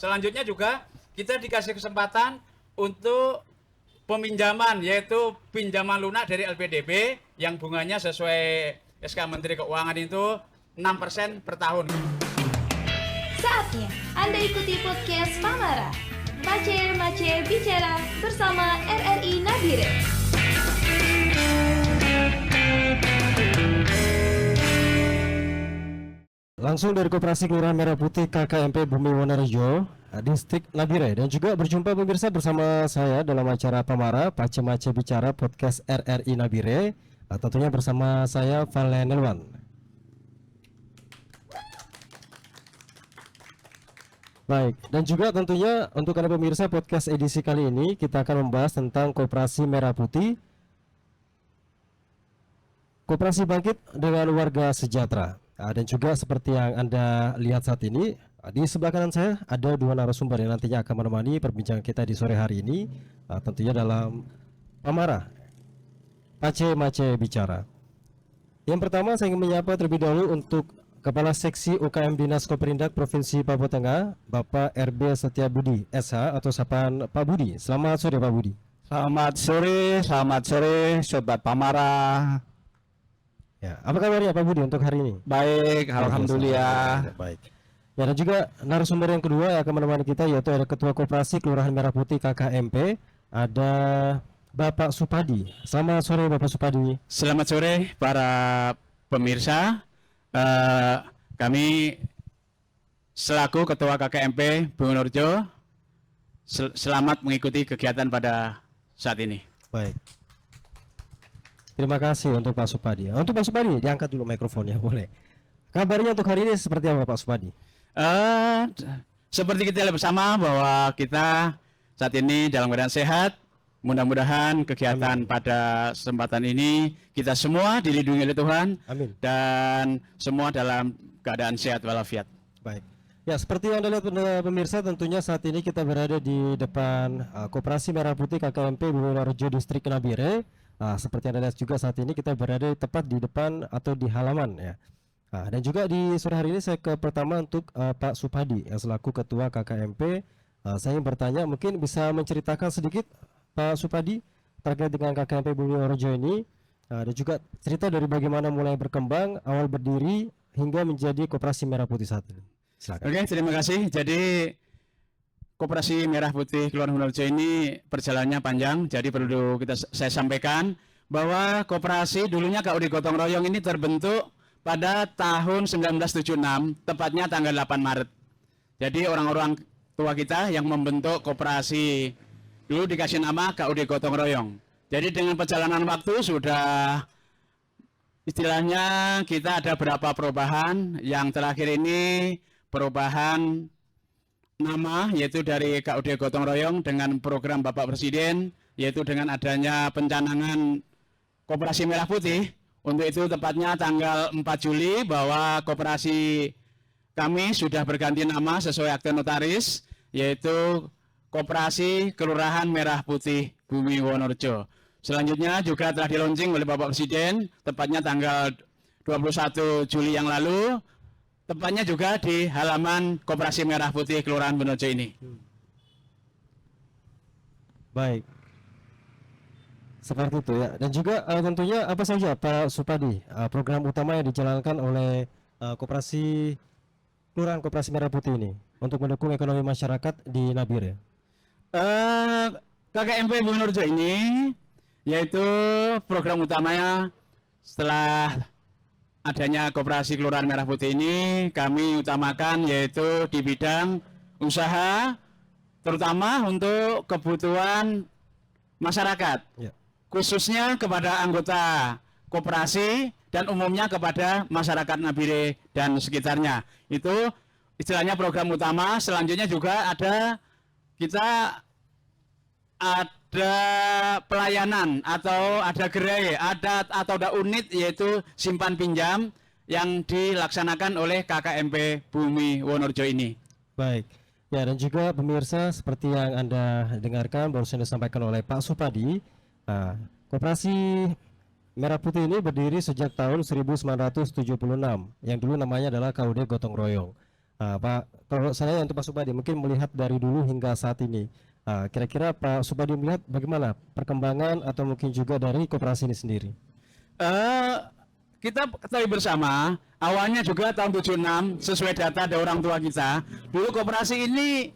Selanjutnya juga kita dikasih kesempatan untuk peminjaman, yaitu pinjaman lunak dari LPDB yang bunganya sesuai SK Menteri Keuangan itu 6% per tahun. Saatnya Anda ikuti podcast Pamara. Mace bicara bersama RRI Nabire. Langsung dari Koperasi Kelurahan Merah Putih KKMP Bumi Wonorejo, Distrik Nabire, dan juga berjumpa pemirsa bersama saya dalam acara Pamara Mace Bicara Podcast RRI Nabire, tentunya bersama saya Valen Nelwan. Baik, dan juga tentunya untuk Anda pemirsa podcast edisi kali ini kita akan membahas tentang Koperasi Merah Putih, Koperasi bangkit dengan warga sejahtera. Dan juga seperti yang Anda lihat saat ini, di sebelah kanan saya ada dua narasumber yang nantinya akan menemani perbincangan kita di sore hari ini, tentunya dalam Pamara Mace Bicara. Yang pertama saya ingin menyapa terlebih dahulu untuk Kepala Seksi UKM Dinas Koperindak Provinsi Papua Tengah, Bapak RB Setiabudi SH atau sapaan Pak Budi. Selamat sore Pak Budi. Selamat sore Sobat Pamara. Ya, apa kabarnya Pak Budi untuk hari ini? Baik, alhamdulillah. Baik. Ya, dan juga narasumber yang kedua yang akan menemani kita yaitu ada Ketua Koperasi Kelurahan Merah Putih KKMP, ada Bapak Supadi. Selamat sore Bapak Supadi. Selamat sore para pemirsa. Kami selaku Ketua KKMP Bumi Wonorejo selamat mengikuti kegiatan pada saat ini. Baik. Terima kasih untuk Pak Supadi. Untuk Pak Supadi, diangkat dulu mikrofonnya, boleh. Kabarnya untuk hari ini seperti apa Pak Supadi? Seperti kita lihat bersama bahwa kita saat ini dalam keadaan sehat. Mudah-mudahan kegiatan pada kesempatan ini kita semua dilindungi oleh Tuhan. Amin. Dan semua dalam keadaan sehat walafiat. Baik. Ya, seperti yang Anda lihat pemirsa, tentunya saat ini kita berada di depan Koperasi Merah Putih KKMP Bumi Wonorejo Distrik Nabire. Seperti Anda lihat juga saat ini kita berada tepat di depan atau di halaman ya. Dan juga di sore hari ini saya ke pertama untuk Pak Supadi yang selaku Ketua KKMP. Saya ingin bertanya, mungkin bisa menceritakan sedikit Pak Supadi terkait dengan KKMP Bumi Wonorejo ini, dan juga cerita dari bagaimana mulai berkembang, awal berdiri hingga menjadi Koperasi Merah Putih saat ini. Silakan. Oke, terima kasih. Jadi Koperasi Merah Putih Kelurahan Wonorejo ini perjalanannya panjang. Jadi perlu saya sampaikan bahwa koperasi dulunya KUD Gotong Royong ini terbentuk pada tahun 1976, tepatnya tanggal 8 Maret. Jadi orang-orang tua kita yang membentuk koperasi dulu dikasih nama KUD Gotong Royong. Jadi dengan perjalanan waktu sudah istilahnya kita ada beberapa perubahan. Yang terakhir ini perubahan nama yaitu dari KUD Gotong Royong dengan program Bapak Presiden, yaitu dengan adanya pencanangan Koperasi Merah Putih. Untuk itu tepatnya tanggal 4 Juli bahwa koperasi kami sudah berganti nama sesuai akte notaris, yaitu Koperasi Kelurahan Merah Putih Bumi Wonorejo. Selanjutnya juga telah dilaunching oleh Bapak Presiden tepatnya tanggal 21 Juli yang lalu, tepatnya juga di halaman Koperasi Merah Putih Kelurahan Wonorejo ini. Baik. Seperti itu ya. Dan juga tentunya apa saja Pak Supadi program utama yang dijalankan oleh Koperasi Kelurahan Koperasi Merah Putih ini untuk mendukung ekonomi masyarakat di Nabire? KKMP Bumi Wonorejo ini yaitu program utamanya setelah adanya Koperasi Kelurahan Merah Putih ini, kami utamakan yaitu di bidang usaha terutama untuk kebutuhan masyarakat, ya, khususnya kepada anggota koperasi dan umumnya kepada masyarakat Nabire dan sekitarnya. Itu istilahnya program utama. Selanjutnya juga kita ada pelayanan atau ada gerai, atau ada unit yaitu simpan pinjam yang dilaksanakan oleh KKMP Bumi Wonorejo ini. Baik. Ya, dan juga pemirsa seperti yang Anda dengarkan barusan disampaikan oleh Pak Supadi, Koperasi Merah Putih ini berdiri sejak tahun 1976 yang dulu namanya adalah KUD Gotong Royong. Pak, kalau saya untuk Pak Supadi mungkin melihat dari dulu hingga saat ini, kira-kira Pak Supadi melihat bagaimana perkembangan atau mungkin juga dari koperasi ini sendiri? Kita ketahui bersama, awalnya juga tahun 76 sesuai data dari orang tua kita, dulu koperasi ini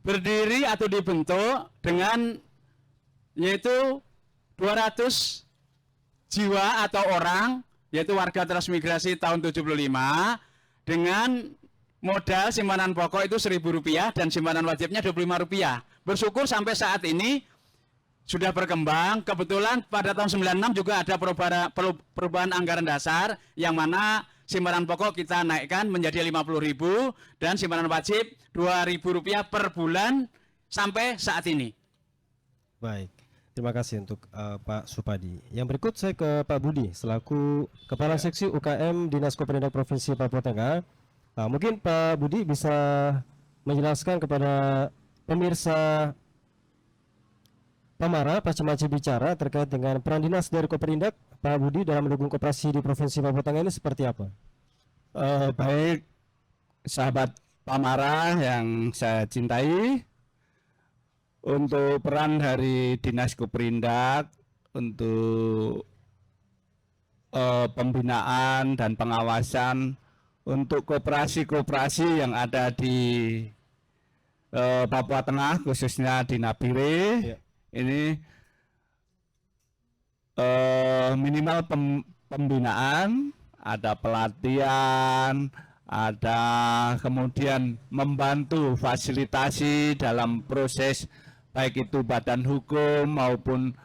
berdiri atau dibentuk dengan yaitu 200 jiwa atau orang, yaitu warga transmigrasi tahun 75, dengan modal simpanan pokok itu Rp1.000 dan simpanan wajibnya Rp25. Bersyukur sampai saat ini sudah berkembang. Kebetulan pada tahun 96 juga ada perubahan anggaran dasar yang mana simpanan pokok kita naikkan menjadi Rp50.000 dan simpanan wajib Rp2.000 per bulan sampai saat ini. Baik, terima kasih untuk Pak Supadi. Yang berikut saya ke Pak Budi selaku Kepala Seksi UKM Dinas Koperindak Provinsi Papua Tengah. Mungkin Pak Budi bisa menjelaskan kepada pemirsa Pamara Pasca Bicara terkait dengan peran dinas dari Koperindak Pak Budi dalam mendukung koperasi di Provinsi Papua Tengah ini seperti apa? Baik, sahabat Pamara yang saya cintai, untuk peran dari Dinas Koperindak untuk pembinaan dan pengawasan untuk koperasi-koperasi yang ada di Papua Tengah, khususnya di Nabire, ini minimal pembinaan, ada pelatihan, ada kemudian membantu fasilitasi dalam proses baik itu badan hukum maupun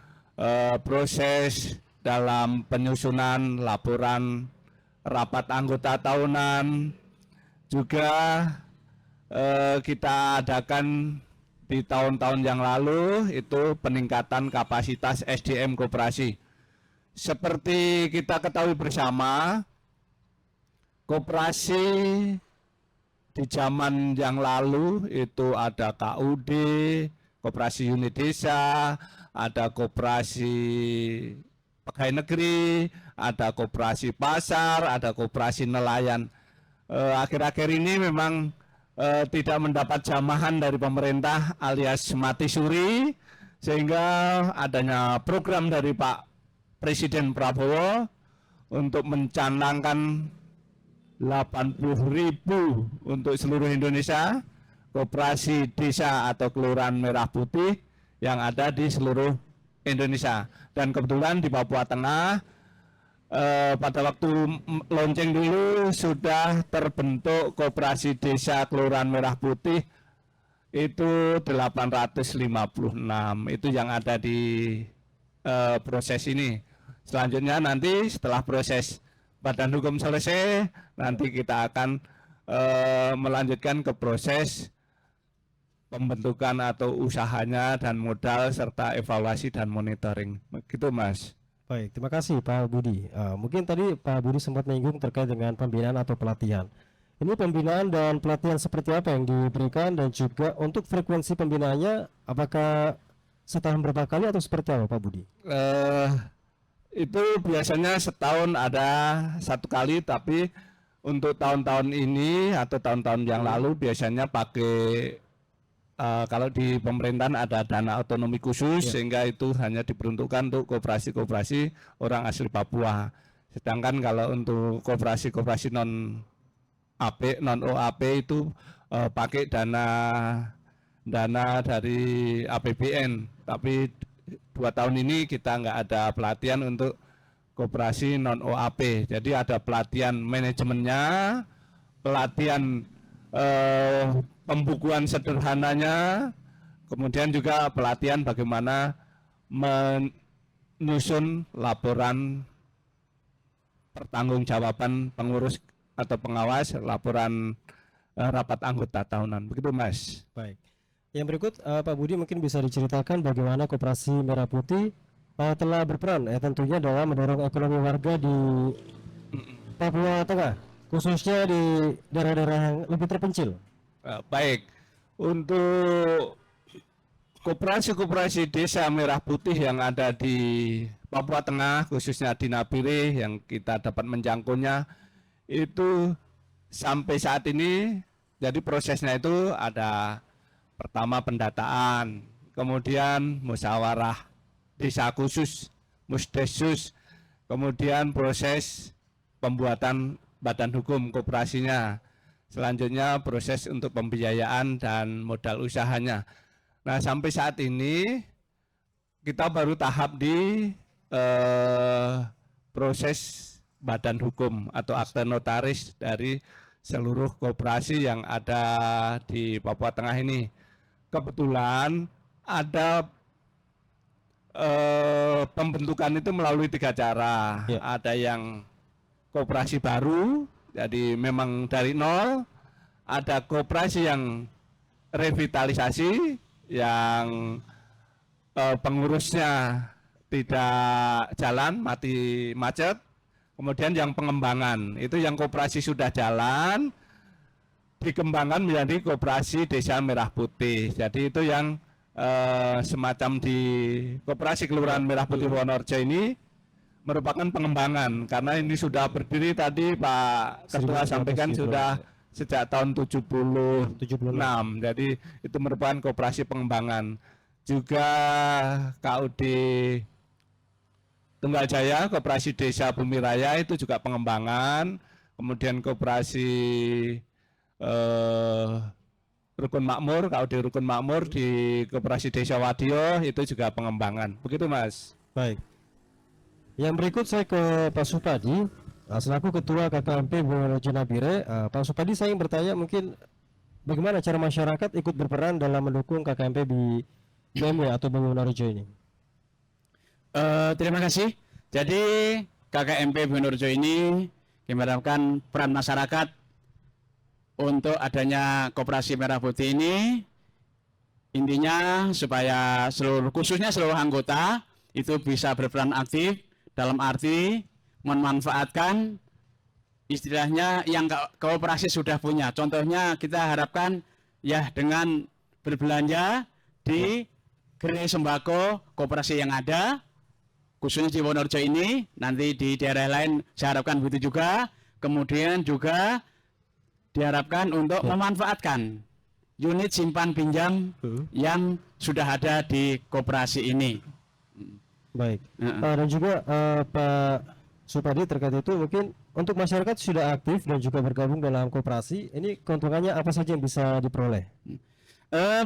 proses dalam penyusunan laporan rapat anggota tahunan. Juga kita adakan di tahun-tahun yang lalu itu peningkatan kapasitas SDM koperasi. Seperti kita ketahui bersama, koperasi di zaman yang lalu itu ada KUD, koperasi unit desa, ada koperasi pegawai negeri, ada koperasi pasar, ada koperasi nelayan. Akhir-akhir ini memang tidak mendapat jamahan dari pemerintah alias mati suri, sehingga adanya program dari Pak Presiden Prabowo untuk mencanangkan 80.000 untuk seluruh Indonesia koperasi desa atau kelurahan merah putih yang ada di seluruh Indonesia. Dan kebetulan di Papua Tengah pada waktu lonceng dulu sudah terbentuk koperasi desa kelurahan merah putih itu 856, itu yang ada di proses ini. Selanjutnya nanti setelah proses badan hukum selesai, nanti kita akan melanjutkan ke proses pembentukan atau usahanya dan modal serta evaluasi dan monitoring. Begitu Mas. Baik, terima kasih Pak Budi. Mungkin tadi Pak Budi sempat menyinggung terkait dengan pembinaan atau pelatihan. Ini pembinaan dan pelatihan seperti apa yang diberikan dan juga untuk frekuensi pembinaannya apakah setahun berapa kali atau seperti apa Pak Budi? Itu biasanya setahun ada satu kali, tapi untuk tahun-tahun ini atau tahun-tahun yang lalu biasanya pakai kalau di pemerintahan ada dana otonomi khusus, sehingga itu hanya diperuntukkan untuk koperasi-koperasi orang asli Papua. Sedangkan kalau untuk koperasi-koperasi non OAP itu pakai dana dari APBN. Tapi 2 tahun ini kita nggak ada pelatihan untuk koperasi non OAP. Jadi ada pelatihan manajemennya, pelatihan pembukuan sederhananya, kemudian juga pelatihan bagaimana menyusun laporan pertanggungjawaban pengurus atau pengawas laporan rapat anggota tahunan. Begitu Mas. Baik. Yang berikut Pak Budi mungkin bisa diceritakan bagaimana Koperasi Merah Putih telah berperan tentunya dalam mendorong ekonomi warga di Papua Tengah, khususnya di daerah-daerah yang lebih terpencil. Baik, untuk koperasi-koperasi desa Merah Putih yang ada di Papua Tengah, khususnya di Nabire yang kita dapat menjangkaunya, itu sampai saat ini Jadi prosesnya itu ada pertama pendataan, kemudian musyawarah desa khusus, musdesus, kemudian proses pembuatan badan hukum koperasinya, selanjutnya proses untuk pembiayaan dan modal usahanya. Nah, sampai saat ini kita baru tahap di proses badan hukum atau akte notaris dari seluruh koperasi yang ada di Papua Tengah ini. Kebetulan ada pembentukan itu melalui 3 cara. Ya. Ada yang koperasi baru, jadi memang dari nol. Ada koperasi yang revitalisasi, yang pengurusnya tidak jalan, mati macet. Kemudian yang pengembangan, itu yang koperasi sudah jalan, dikembangkan menjadi koperasi Desa Merah Putih. Jadi itu yang semacam di koperasi Kelurahan Merah Putih Wonorejo ini merupakan pengembangan, karena ini sudah berdiri tadi Pak Ketua sampaikan sudah sejak tahun 76. Jadi itu merupakan koperasi pengembangan. Juga KUD Tunggal Jaya, koperasi Desa Bumi Raya itu juga pengembangan. Kemudian koperasi Rukun Makmur, KUD Rukun Makmur di koperasi Desa Wadio itu juga pengembangan. Begitu Mas. Baik. Yang berikut saya ke Pak Supadi, selaku Ketua KKMP Wonorejo Nabire. Pak Supadi, saya ingin bertanya mungkin bagaimana cara masyarakat ikut berperan dalam mendukung KKMP di BMW atau Bumi Wonorejo ini? Terima kasih. Jadi KKMP Wonorejo ini mengharapkan peran masyarakat untuk adanya koperasi Merah Putih ini, intinya supaya khususnya seluruh anggota itu bisa berperan aktif dalam arti memanfaatkan istilahnya yang koperasi sudah punya. Contohnya kita harapkan ya dengan berbelanja di gerai sembako koperasi yang ada, khususnya di Wonorejo ini, nanti di daerah lain saya harapkan begitu juga. Kemudian juga diharapkan untuk memanfaatkan unit simpan pinjam yang sudah ada di koperasi ini. Baik. Dan juga Pak Supadi, terkait itu mungkin untuk masyarakat sudah aktif dan juga bergabung dalam koperasi, ini keuntungannya apa saja yang bisa diperoleh?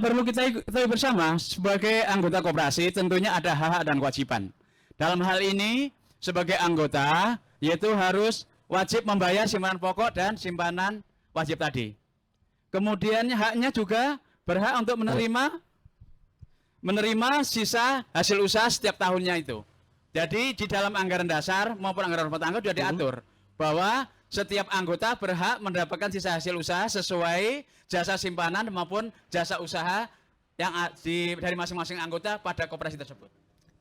Perlu kita ketahui bersama, sebagai anggota koperasi tentunya ada hak-hak dan kewajiban. Dalam hal ini sebagai anggota yaitu harus wajib membayar simpanan pokok dan simpanan wajib tadi. Kemudian haknya juga berhak untuk menerima sisa hasil usaha setiap tahunnya itu. Jadi di dalam anggaran dasar maupun anggaran rumah tangga sudah diatur bahwa setiap anggota berhak mendapatkan sisa hasil usaha sesuai jasa simpanan maupun jasa usaha yang dari masing-masing anggota pada koperasi tersebut.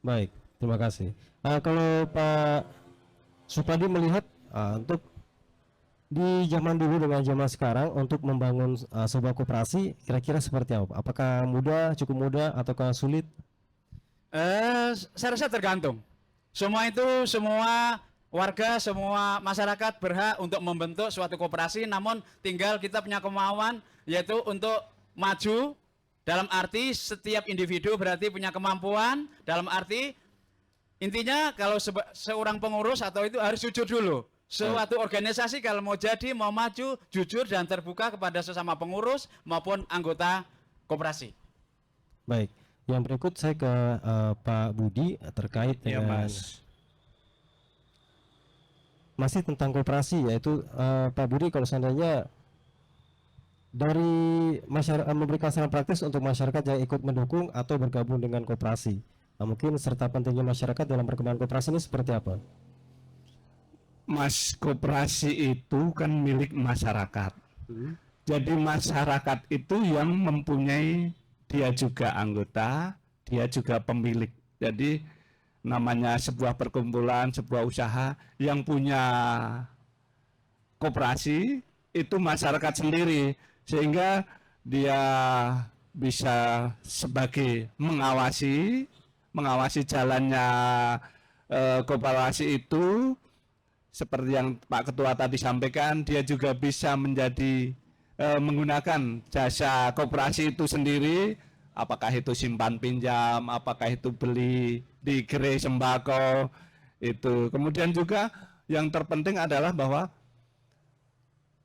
Baik, terima kasih. Kalau Pak Supadi melihat untuk di zaman dulu dengan zaman sekarang untuk membangun sebuah koperasi kira-kira seperti apa? Apakah mudah, cukup mudah, ataukah sulit? Saya rasa tergantung. Semua warga, semua masyarakat berhak untuk membentuk suatu koperasi, namun tinggal kita punya kemauan yaitu untuk maju, dalam arti setiap individu berarti punya kemampuan, dalam arti intinya kalau seorang pengurus atau itu harus jujur dulu. Suatu organisasi kalau mau jadi, mau maju, jujur dan terbuka kepada sesama pengurus maupun anggota koperasi. Baik, yang berikut saya ke Pak Budi terkait dengan masih tentang koperasi, yaitu Pak Budi, kalau seandainya dari masyarakat memberikan saran praktis untuk masyarakat yang ikut mendukung atau bergabung dengan koperasi, mungkin serta pentingnya masyarakat dalam perkembangan koperasi ini seperti apa? Mas, koperasi itu kan milik masyarakat. Jadi masyarakat itu yang mempunyai, dia juga anggota, dia juga pemilik. Jadi namanya sebuah perkumpulan, sebuah usaha yang punya koperasi itu masyarakat sendiri, sehingga dia bisa sebagai mengawasi jalannya koperasi itu. Seperti yang Pak Ketua tadi sampaikan, dia juga bisa menjadi menggunakan jasa koperasi itu sendiri, apakah itu simpan pinjam, apakah itu beli di gerai sembako itu. Kemudian juga yang terpenting adalah bahwa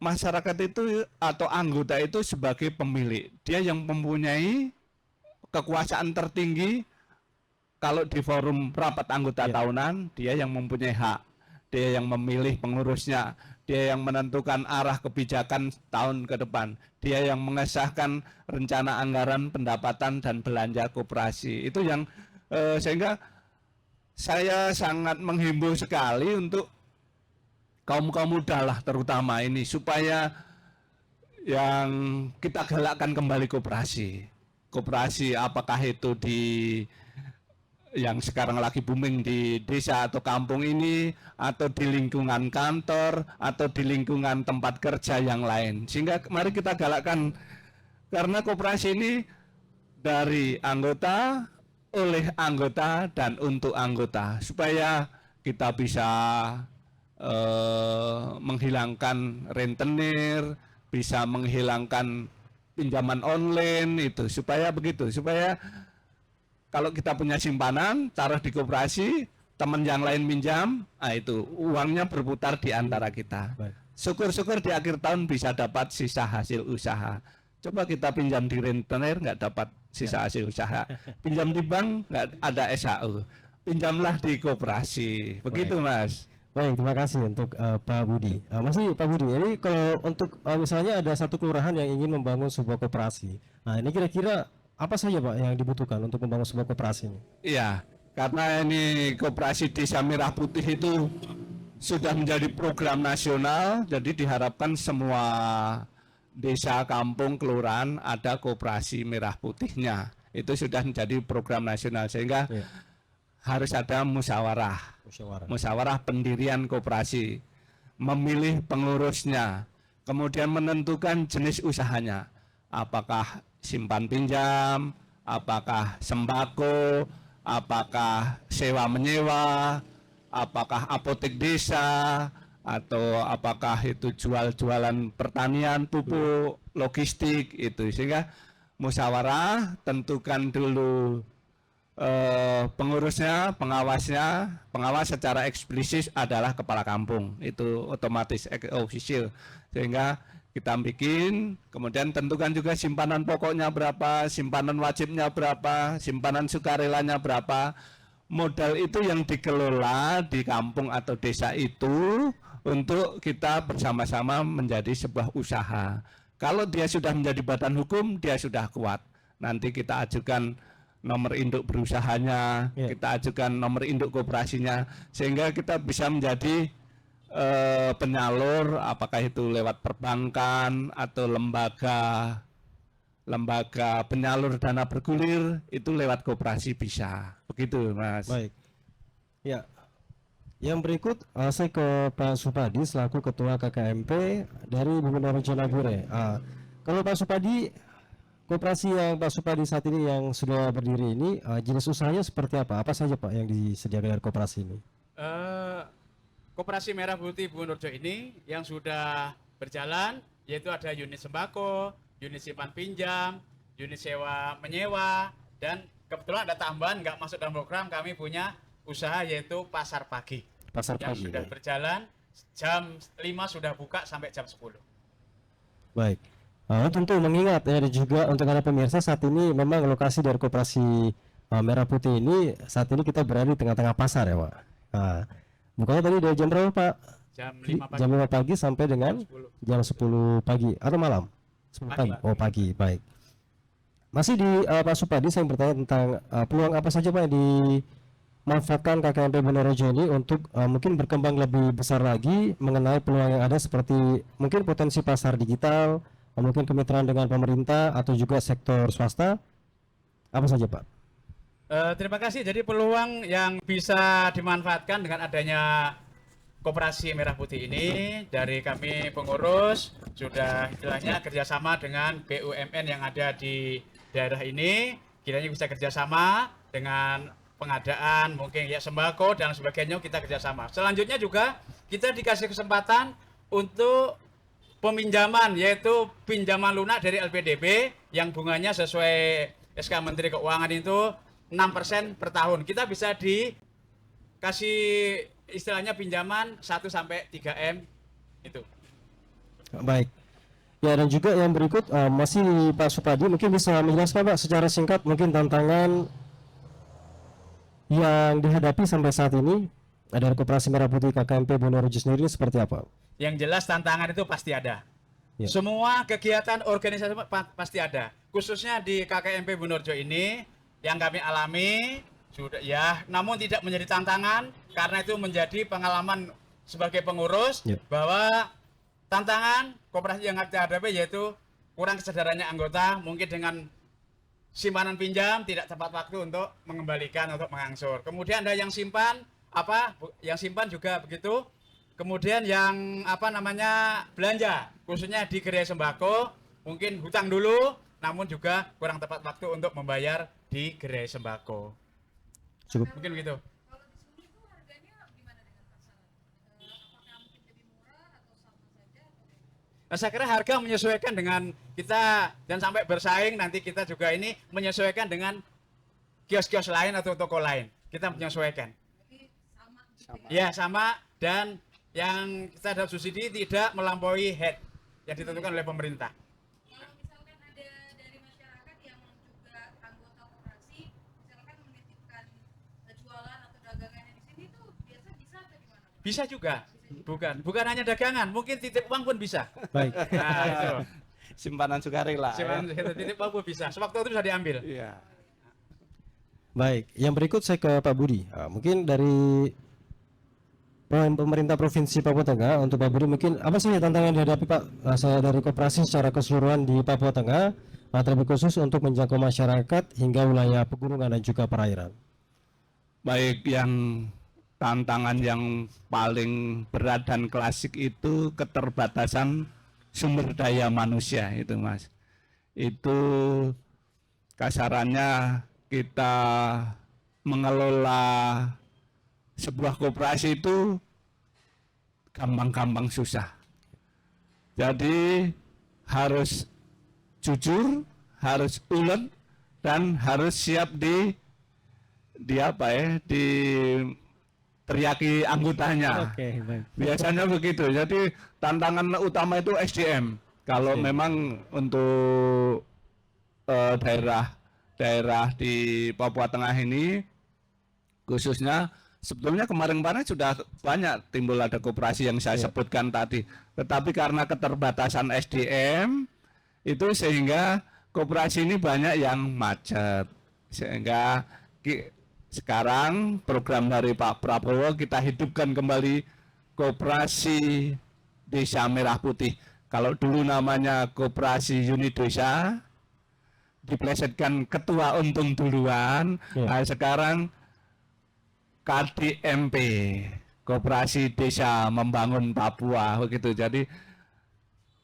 masyarakat itu atau anggota itu sebagai pemilik, dia yang mempunyai kekuasaan tertinggi. Kalau di forum rapat anggota tahunan, dia yang mempunyai hak, dia yang memilih pengurusnya, dia yang menentukan arah kebijakan tahun ke depan, dia yang mengesahkan rencana anggaran pendapatan dan belanja koperasi. Itu yang sehingga saya sangat menghimbau sekali untuk kaum muda lah terutama ini, supaya yang kita galakkan kembali koperasi. Koperasi apakah itu di yang sekarang lagi booming di desa atau kampung ini, atau di lingkungan kantor, atau di lingkungan tempat kerja yang lain. Sehingga mari kita galakkan, karena koperasi ini dari anggota, oleh anggota, dan untuk anggota, supaya kita bisa menghilangkan rentenir, bisa menghilangkan pinjaman online itu, supaya begitu, supaya kalau kita punya simpanan, taruh di koperasi, teman yang lain minjam, nah itu uangnya berputar di antara kita. Syukur-syukur di akhir tahun bisa dapat sisa hasil usaha. Coba kita pinjam di rentenir, nggak dapat sisa hasil usaha. Pinjam di bank, nggak ada SHU. Pinjamlah di koperasi. Begitu, Mas. Baik, terima kasih untuk Pak Budi. Masih Pak Budi, ini kalau untuk misalnya ada satu kelurahan yang ingin membangun sebuah koperasi. Nah, ini kira-kira apa saja Pak yang dibutuhkan untuk membangun sebuah koperasi ini? Iya, karena ini koperasi Desa Merah Putih itu sudah menjadi program nasional, jadi diharapkan semua desa, kampung, kelurahan ada koperasi merah putihnya. Itu sudah menjadi program nasional, sehingga harus ada musyawarah pendirian koperasi, memilih pengurusnya, kemudian menentukan jenis usahanya, apakah simpan pinjam, apakah sembako, apakah sewa menyewa, apakah apotek desa, atau apakah itu jualan pertanian, pupuk, logistik itu. Sehingga musyawarah, tentukan dulu pengurusnya, pengawasnya. Pengawas secara eksplisit adalah kepala kampung, itu otomatis official. Sehingga kita bikin, kemudian tentukan juga simpanan pokoknya berapa, simpanan wajibnya berapa, simpanan sukarelanya berapa. Modal itu yang dikelola di kampung atau desa itu untuk kita bersama-sama menjadi sebuah usaha. Kalau dia sudah menjadi badan hukum, dia sudah kuat. Nanti kita ajukan nomor induk berusahanya, kita ajukan nomor induk koperasinya, sehingga kita bisa menjadi penyalur, apakah itu lewat perbankan atau lembaga penyalur dana bergulir, itu lewat koperasi bisa. Begitu, Mas. Baik. Ya. Yang berikut saya ke Pak Supadi selaku Ketua KKMP dari Bumi Rejo Nabire. Kalau Pak Supadi, koperasi yang Pak Supadi saat ini yang sudah berdiri ini, jenis usahanya seperti apa? Apa saja Pak yang disediakan dari koperasi ini? Koperasi Merah Putih Buwonorejo ini yang sudah berjalan, yaitu ada unit sembako, unit simpan pinjam, unit sewa menyewa, dan kebetulan ada tambahan nggak masuk dalam program, kami punya usaha yaitu pasar pagi. Pasar yang pagi sudah berjalan jam 5 sudah buka sampai jam 10. Baik. Tentu mengingat ya, dan juga untuk Anda pemirsa, saat ini memang lokasi dari koperasi Merah Putih ini saat ini kita berada di tengah-tengah pasar ya Pak. Bukanya tadi dari jam berapa Pak? Jam 5 pagi. Jam 5 pagi sampai dengan jam 10 pagi atau malam? 10 pagi. Oh pagi, baik. Masih di Pak Supadi, saya bertanya tentang peluang apa saja Pak yang dimanfaatkan KKMP Buwonorejo ini untuk mungkin berkembang lebih besar lagi mengenai peluang yang ada, seperti mungkin potensi pasar digital, mungkin kemitraan dengan pemerintah atau juga sektor swasta. Apa saja Pak? Terima kasih. Jadi peluang yang bisa dimanfaatkan dengan adanya Koperasi Merah Putih ini, dari kami pengurus sudah istilahnya kerjasama dengan BUMN yang ada di daerah ini, kiranya bisa kerjasama dengan pengadaan mungkin ya sembako dan sebagainya, kita kerjasama. Selanjutnya juga kita dikasih kesempatan untuk peminjaman, yaitu pinjaman lunak dari LPDB yang bunganya sesuai SK Menteri Keuangan itu 6% per tahun. Kita bisa dikasih istilahnya pinjaman 1 sampai 3 M itu. Baik. Ya, dan juga yang berikut masih Pak Supadi, mungkin bisa menjelaskan Pak secara singkat mungkin tantangan yang dihadapi sampai saat ini dari Koperasi Merah Putih KKMP Bonorejo sendiri seperti apa? Yang jelas tantangan itu pasti ada. Ya. Semua kegiatan organisasi pasti ada. Khususnya di KKMP Bonorejo ini yang kami alami sudah ya, namun tidak menjadi tantangan karena itu menjadi pengalaman sebagai pengurus Ya. bahwa tantangan koperasi yang kita hadapi yaitu kurang kesadarannya anggota, mungkin dengan simpanan pinjam tidak tepat waktu untuk mengembalikan untuk mengangsur. Kemudian ada yang simpan yang simpan juga begitu. Kemudian yang belanja khususnya di gerai sembako mungkin hutang dulu namun juga kurang tepat waktu untuk membayar di gerai sembako. Cukup. Mungkin begitu. Kalau di sini itu harganya gimana dengan pasaran? Apakah mungkin lebih murah atau sama saja? Nah, saya kira harga menyesuaikan dengan kita dan sampai bersaing nanti kita juga ini menyesuaikan dengan kios-kios lain atau toko lain. Kita menyesuaikan. Jadi sama gitu ya? Ya sama dan yang kita dapat subsidi tidak melampaui head yang ditentukan oleh pemerintah. Kalau misalkan ada dari masyarakat yang juga anggota koperasi, misalkan menitipkan jualan atau dagangannya di sini tuh biasa bisa atau gimana? Bisa juga, bukan hanya dagangan, mungkin titip uang pun bisa. Baik. Nah, itu. Simpanan sukarela. Titip uang pun bisa. Sewaktu itu bisa diambil. Iya. Baik, yang berikut saya ke Pak Budi. Mungkin dari pemerintah Provinsi Papua Tengah, untuk Pak Budi mungkin apa sih tantangan yang dihadapi Pak saya dari koperasi secara keseluruhan di Papua Tengah, terlebih khusus untuk menjangkau masyarakat hingga wilayah pegunungan dan juga perairan. Baik, yang tantangan yang paling berat dan klasik itu keterbatasan sumber daya manusia itu Mas. Itu kasarannya kita mengelola sebuah koperasi itu gampang-gampang susah. Jadi harus jujur, harus ulet, dan harus siap di teriaki anggotanya. Oke, baik. Biasanya begitu. Jadi tantangan utama itu SDM. Kalau memang untuk daerah di Papua Tengah ini khususnya sebetulnya kemarin-kemarin sudah banyak timbul ada koperasi yang saya sebutkan tadi. Tetapi karena keterbatasan SDM itu sehingga koperasi ini banyak yang macet. Sehingga sekarang program dari Pak Prabowo kita hidupkan kembali Koperasi Desa Merah Putih. Kalau dulu namanya Koperasi Unit Desa, diplesetkan ketua untung duluan, nah sekarang KDMP, Koperasi Desa Membangun Papua, begitu. Jadi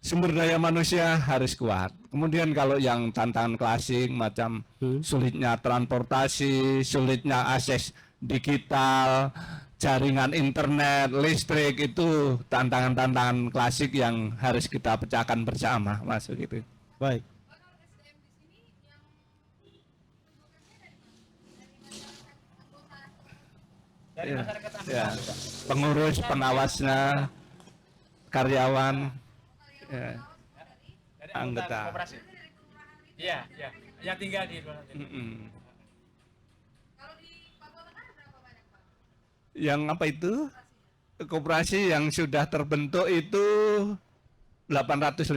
sumber daya manusia harus kuat. Kemudian kalau yang tantangan klasik macam sulitnya transportasi, sulitnya akses digital, jaringan internet, listrik, itu tantangan-tantangan klasik yang harus kita pecahkan bersama, Mas, begitu. Baik. Kalau SDM di sini yang bentukannya dari mana? Dari masyarakat anggota. Dari Ya, masyarakat. pengurus, pengawasnya, karyawan, ya, Dari anggota. koperasi. Iya, iya. Yang tinggal di luar. Mm-mm. Kalau di Papua Tengah berapa banyak Pak? Yang apa itu? Koperasi yang sudah terbentuk itu 855.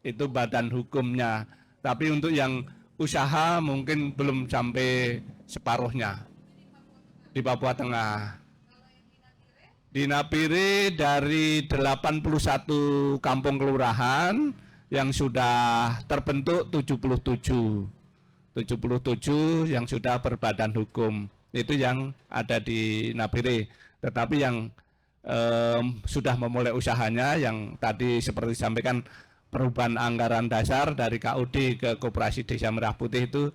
Itu badan hukumnya. Tapi untuk yang usaha mungkin belum sampai separuhnya. Di Papua Tengah. Di Napire dari 81 kampung kelurahan yang sudah terbentuk 77 yang sudah berbadan hukum. Itu yang ada di Napire. Tetapi yang sudah memulai usahanya yang tadi seperti disampaikan perubahan anggaran dasar dari KUD ke Koperasi Desa Merah Putih itu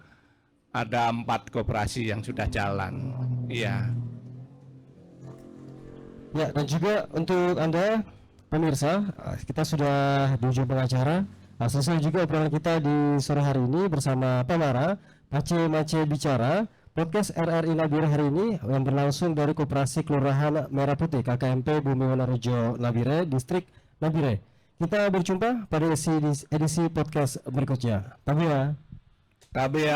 ada 4 koperasi yang sudah jalan. Iya. Ya, dan juga untuk Anda pemirsa, kita sudah di ujung pengacara. Selesai juga obrolan kita di sore hari ini bersama Pamara, Mace Bicara, podcast RRI Nabire hari ini yang berlangsung dari Koperasi Kelurahan Merah Putih KKMP Bumi Wonorejo Nabire, Distrik Nabire. Kita berjumpa pada edisi podcast berikutnya. Tabia. Kabeh.